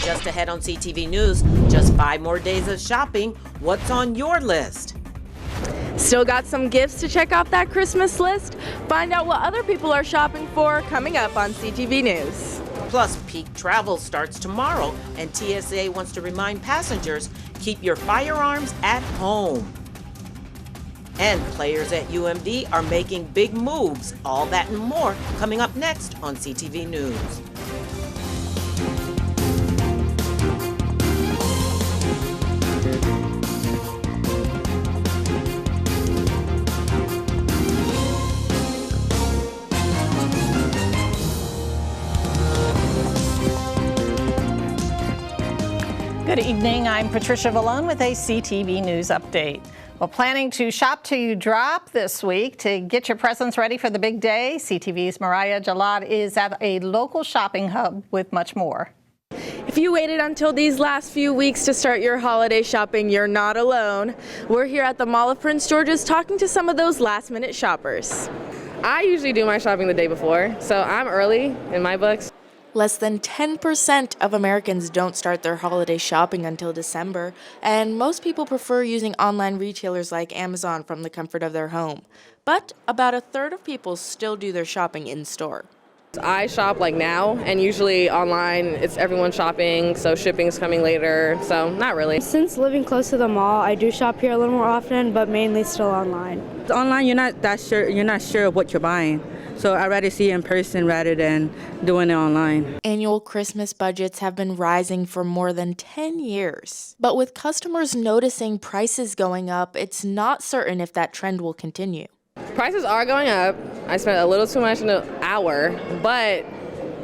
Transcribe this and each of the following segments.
Just ahead on CTV News, just 5 more days of shopping. What's on your list? Still got some gifts to check off that Christmas list? Find out what other people are shopping for coming up on CTV News. Plus, peak travel starts tomorrow, and TSA wants to remind passengers, keep your firearms at home. And players at UMD are making big moves. All that and more coming up next on CTV News. Good evening, I'm Patricia Vallone with a CTV News update. Well, planning to shop till you drop this week to get your presents ready for the big day. CTV's Mariah Jalad is at a local shopping hub with much more. If you waited until these last few weeks to start your holiday shopping, you're not alone. We're here at the Mall of Prince George's talking to some of those last-minute shoppers. I usually do my shopping the day before, so I'm early in my books. Less than 10% of Americans don't start their holiday shopping until December, and most people prefer using online retailers like Amazon from the comfort of their home. But about a third of people still do their shopping in store. I shop like now, and usually online it's everyone shopping, so shipping's coming later, so not really. Since living close to the mall, I do shop here a little more often, but mainly still online. Online, you're not sure of what you're buying. So I'd rather see it in person rather than doing it online. Annual Christmas budgets have been rising for more than 10 years. But with customers noticing prices going up, it's not certain if that trend will continue. Prices are going up. I spent a little too much in an hour, but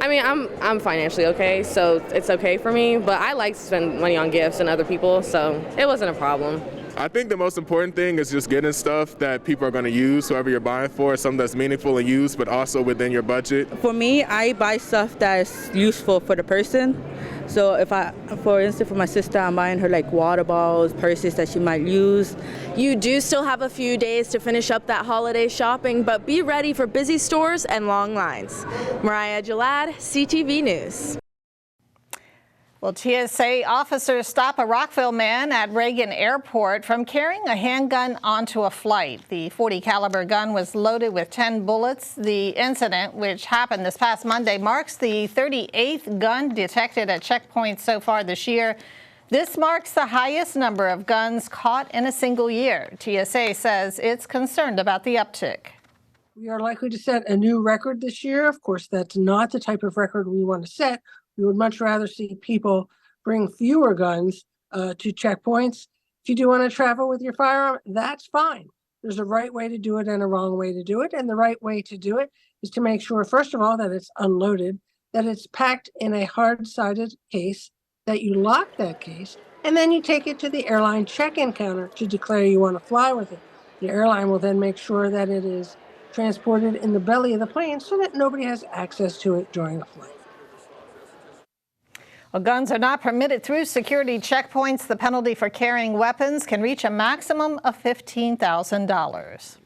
I mean, I'm financially okay, so it's okay for me. But I like to spend money on gifts and other people, so it wasn't a problem. I think the most important thing is just getting stuff that people are going to use, whoever you're buying for, something that's meaningful and used, but also within your budget. For me, I buy stuff that's useful for the person. So if for instance, for my sister, I'm buying her like water bottles, purses that she might use. You do still have a few days to finish up that holiday shopping, but be ready for busy stores and long lines. Mariah Jalad, CTV News. Well, TSA officers stop a Rockville man at Reagan Airport from carrying a handgun onto a flight. The .40 caliber gun was loaded with 10 bullets. The incident, which happened this past Monday, marks the 38th gun detected at checkpoints so far this year. This marks the highest number of guns caught in a single year. TSA says it's concerned about the uptick. We are likely to set a new record this year. Of course, that's not the type of record we want to set. We would much rather see people bring fewer guns to checkpoints. If you do want to travel with your firearm, that's fine. There's a right way to do it and a wrong way to do it. And the right way to do it is to make sure, first of all, that it's unloaded, that it's packed in a hard-sided case, that you lock that case, and then you take it to the airline check-in counter to declare you want to fly with it. The airline will then make sure that it is transported in the belly of the plane so that nobody has access to it during the flight. Well, guns are not permitted through security checkpoints. The penalty for carrying weapons can reach a maximum of $15,000.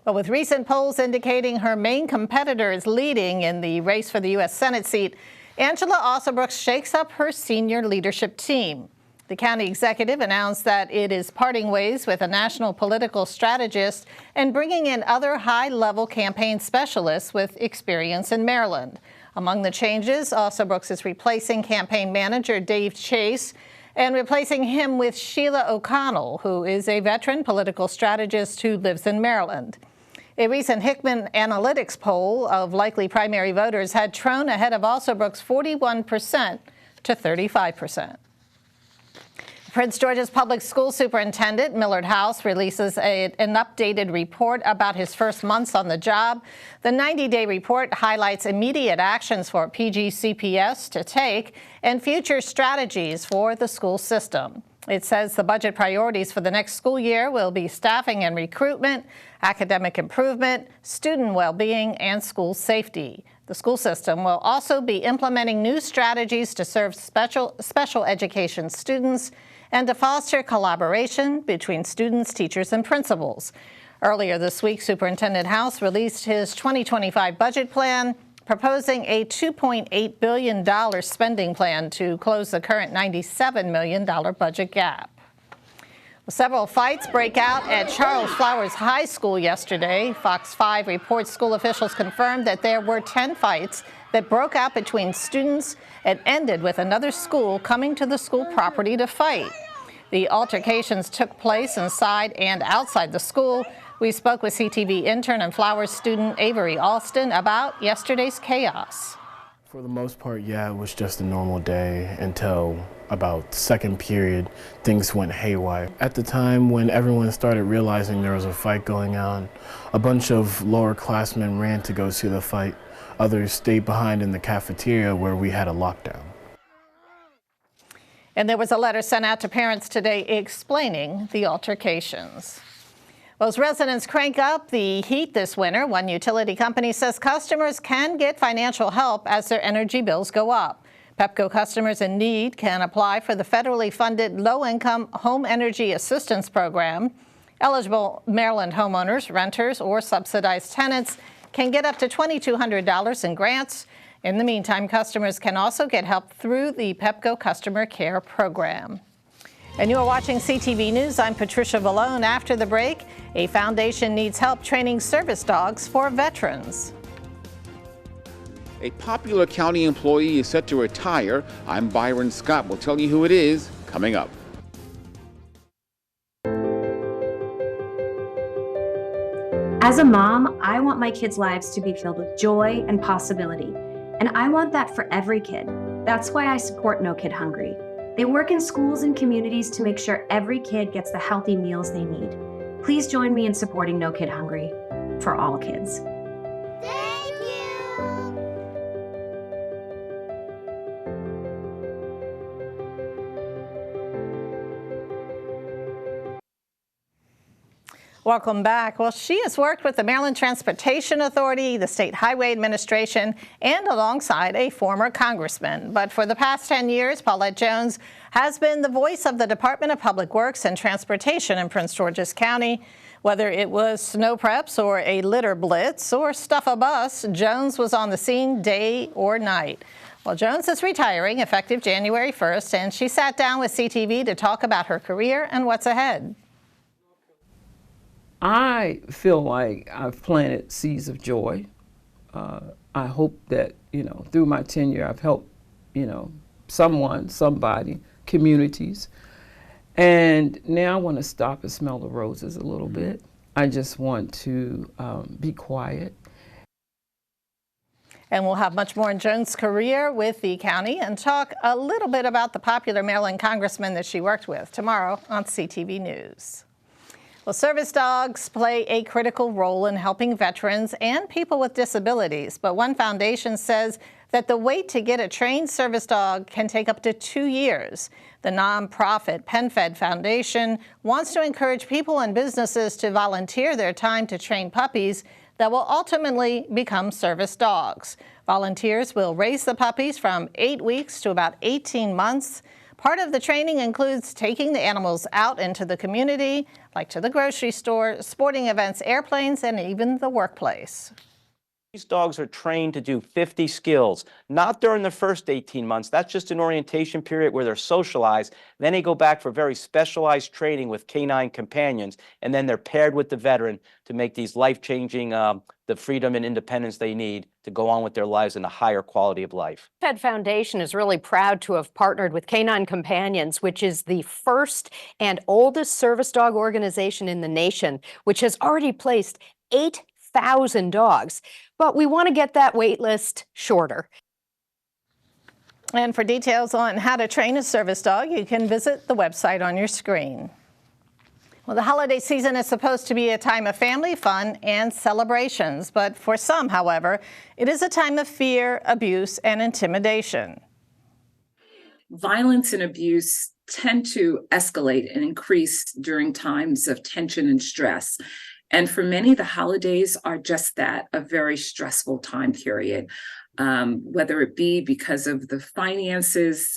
But with recent polls indicating her main competitor is leading in the race for the U.S. Senate seat, Angela Alsobrooks shakes up her senior leadership team. The county executive announced that it is parting ways with a national political strategist and bringing in other high-level campaign specialists with experience in Maryland. Among the changes, Alsobrooks is replacing campaign manager Dave Chase and replacing him with Sheila O'Connell, who is a veteran political strategist who lives in Maryland. A recent Hickman Analytics poll of likely primary voters had Trone ahead of Alsobrooks 41% to 35%. Prince George's Public School Superintendent Millard House releases an updated report about his first months on the job. The 90-day report highlights immediate actions for PGCPS to take and future strategies for the school system. It says the budget priorities for the next school year will be staffing and recruitment, academic improvement, student well-being, and school safety. The school system will also be implementing new strategies to serve special education students and to foster collaboration between students, teachers, and principals. Earlier this week, Superintendent House released his 2025 budget plan, proposing a $2.8 billion spending plan to close the current $97 million budget gap. Several fights break out at Charles Flowers High School yesterday. Fox 5 reports school officials confirmed that there were 10 fights that broke out between students and ended with another school coming to the school property to fight. The altercations took place inside and outside the school. We spoke with CTV intern and Flowers student Avery Alston about yesterday's chaos. For the most part, yeah, it was just a normal day until about second period, things went haywire. At the time when everyone started realizing there was a fight going on, a bunch of lower classmen ran to go see the fight. Others stayed behind in the cafeteria where we had a lockdown. And there was a letter sent out to parents today explaining the altercations. Well, as residents crank up the heat this winter, one utility company says customers can get financial help as their energy bills go up. Pepco customers in need can apply for the federally funded Low-Income Home Energy Assistance Program. Eligible Maryland homeowners, renters, or subsidized tenants can get up to $2,200 in grants. In the meantime, customers can also get help through the Pepco Customer Care Program. And you are watching CTV News. I'm Patricia Vallone. After the break, a foundation needs help training service dogs for veterans. A popular county employee is set to retire. I'm Byron Scott. We'll tell you who it is coming up. As a mom, I want my kids' lives to be filled with joy and possibility. And I want that for every kid. That's why I support No Kid Hungry. They work in schools and communities to make sure every kid gets the healthy meals they need. Please join me in supporting No Kid Hungry for all kids. Thank you. Welcome back. Well, she has worked with the Maryland Transportation Authority, the State Highway Administration, and alongside a former congressman. But for the past 10 years, Paulette Jones has been the voice of the Department of Public Works and Transportation in Prince George's County. Whether it was snow preps or a litter blitz or stuff a bus, Jones was on the scene day or night. Well, Jones is retiring effective January 1st, and she sat down with CTV to talk about her career and what's ahead. I feel like I've planted seeds of joy. I hope that, through my tenure, I've helped, someone, somebody, communities. And now I want to stop and smell the roses a little bit. I just want to be quiet. And we'll have much more in Jones' career with the county and talk a little bit about the popular Maryland congressman that she worked with tomorrow on CTV News. Well, service dogs play a critical role in helping veterans and people with disabilities, but one foundation says that the wait to get a trained service dog can take up to 2 years. The nonprofit PenFed Foundation wants to encourage people and businesses to volunteer their time to train puppies that will ultimately become service dogs. Volunteers will raise the puppies from 8 weeks to about 18 months. Part of the training includes taking the animals out into the community, like to the grocery store, sporting events, airplanes, and even the workplace. These dogs are trained to do 50 skills, not during the first 18 months. That's just an orientation period where they're socialized. Then they go back for very specialized training with canine companions, and then they're paired with the veteran to make these life-changing, the freedom and independence they need to go on with their lives in a higher quality of life. Fed Foundation is really proud to have partnered with Canine Companions, which is the first and oldest service dog organization in the nation, which has already placed 8,000 dogs. But we want to get that wait list shorter. And for details on how to train a service dog, you can visit the website on your screen. Well, the holiday season is supposed to be a time of family fun and celebrations, but for some, however, it is a time of fear, abuse, and intimidation. Violence and abuse tend to escalate and increase during times of tension and stress. And for many, the holidays are just that, a very stressful time period. Whether it be because of the finances,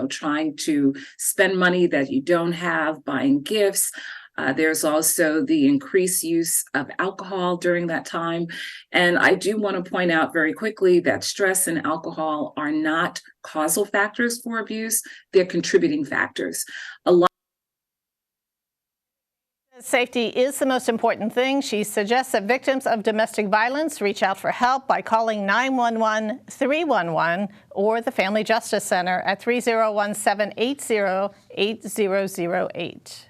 trying to spend money that you don't have, buying gifts, There's also the increased use of alcohol during that time. And I do want to point out very quickly that stress and alcohol are not causal factors for abuse. They're contributing factors. A lot Safety is the most important thing. She suggests that victims of domestic violence reach out for help by calling 911 311 or the Family Justice Center at 301-780-8008.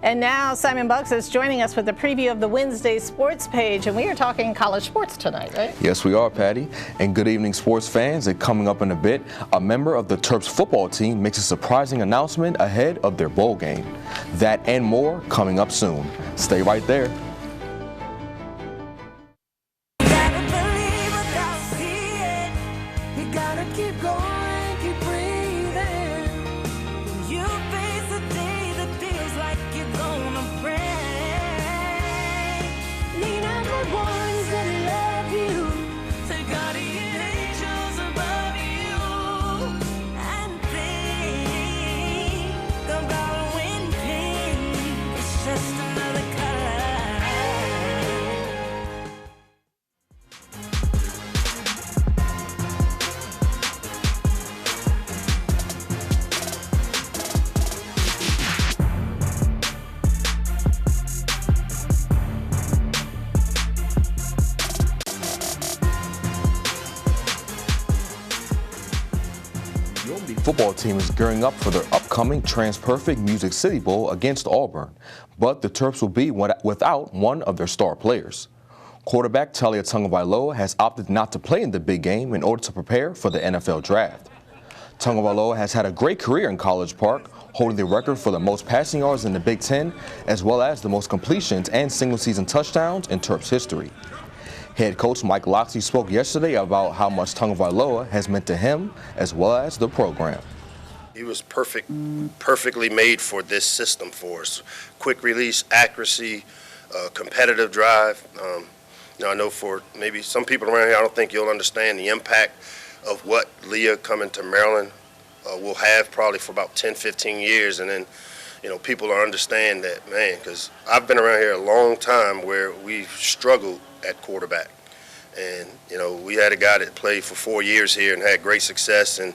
And now Simon Buggs is joining us with a preview of the Wednesday sports page, and we are talking college sports tonight, right? Yes, we are, Patty. And good evening, sports fans. And coming up in a bit, a member of the Terps football team makes a surprising announcement ahead of their bowl game. That and more coming up soon. Stay right there. Football team is gearing up for their upcoming Trans-Perfect Music City Bowl against Auburn, but the Terps will be without one of their star players. Quarterback Talia Tagovailoa has opted not to play in the big game in order to prepare for the NFL draft. Tagovailoa has had a great career in College Park, holding the record for the most passing yards in the Big Ten, as well as the most completions and single-season touchdowns in Terps history. Head coach Mike Loxley spoke yesterday about how much Tagovailoa has meant to him as well as the program. He was perfectly made for this system for us. Quick release, accuracy, competitive drive. I know for maybe some people around here, I don't think you'll understand the impact of what Leah coming to Maryland will have probably for about 10, 15 years. And then, people will understand that, man, because I've been around here a long time where we've struggled at quarterback. And, we had a guy that played for 4 years here and had great success. And,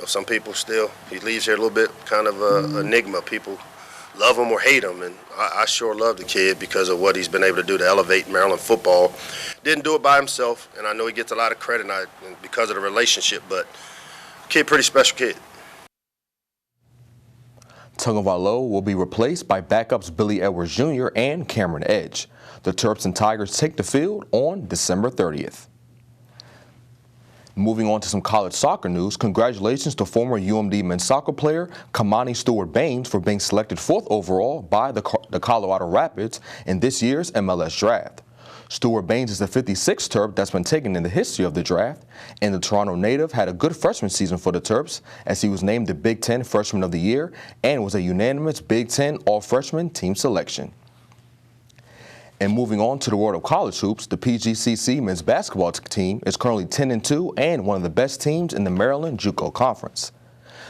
some people still, he leaves here a little bit kind of an enigma. People love him or hate him. And I sure love the kid because of what he's been able to do to elevate Maryland football. Didn't do it by himself. And I know he gets a lot of credit because of the relationship. But kid, pretty special kid. Tagovailoa will be replaced by backups Billy Edwards Jr. and Cameron Edge. The Terps and Tigers take the field on December 30th. Moving on to some college soccer news, congratulations to former UMD men's soccer player Kamani Stewart-Baines for being selected 4th overall by the Colorado Rapids in this year's MLS draft. Stewart-Baines is the 56th Terp that's been taken in the history of the draft, and the Toronto native had a good freshman season for the Terps as he was named the Big Ten Freshman of the Year and was a unanimous Big Ten All-Freshman team selection. And moving on to the world of college hoops, the PGCTV men's basketball team is currently 10-2 and one of the best teams in the Maryland JUCO Conference.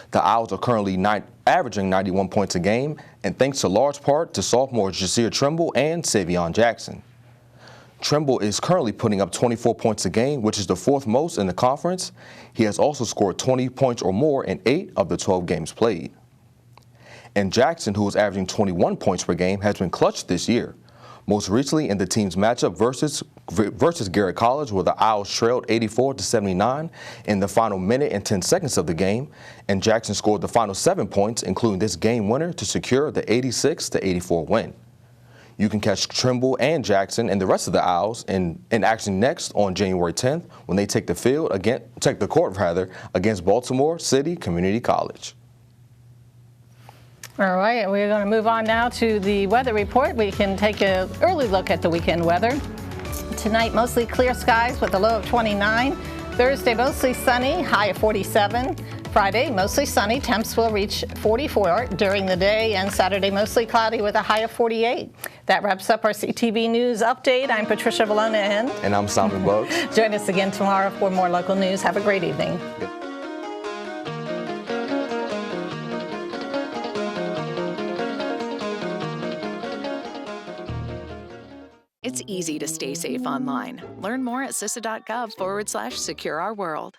The Owls are currently averaging 91 points a game, and thanks to large part to sophomores Jasir Trimble and Savion Jackson. Trimble is currently putting up 24 points a game, which is the 4th most in the conference. He has also scored 20 points or more in 8 of the 12 games played. And Jackson, who is averaging 21 points per game, has been clutch this year. Most recently in the team's matchup versus Garrett College, where the Owls trailed 84-79 in the final minute and 10 seconds of the game, and Jackson scored the final 7 points, including this game winner, to secure the 86-84 win. You can catch Trimble and Jackson and the rest of the Owls in action next on January 10th when they take the court against Baltimore City Community College. All right, we're going to move on now to the weather report. We can take an early look at the weekend weather. Tonight, mostly clear skies with a low of 29. Thursday, mostly sunny, high of 47. Friday, mostly sunny, temps will reach 44 during the day. And Saturday, mostly cloudy with a high of 48. That wraps up our CTV News Update. I'm Patricia Valona and I'm Simon Buggs. Join us again tomorrow for more local news. Have a great evening. It's easy to stay safe online. Learn more at CISA.gov/secure our world.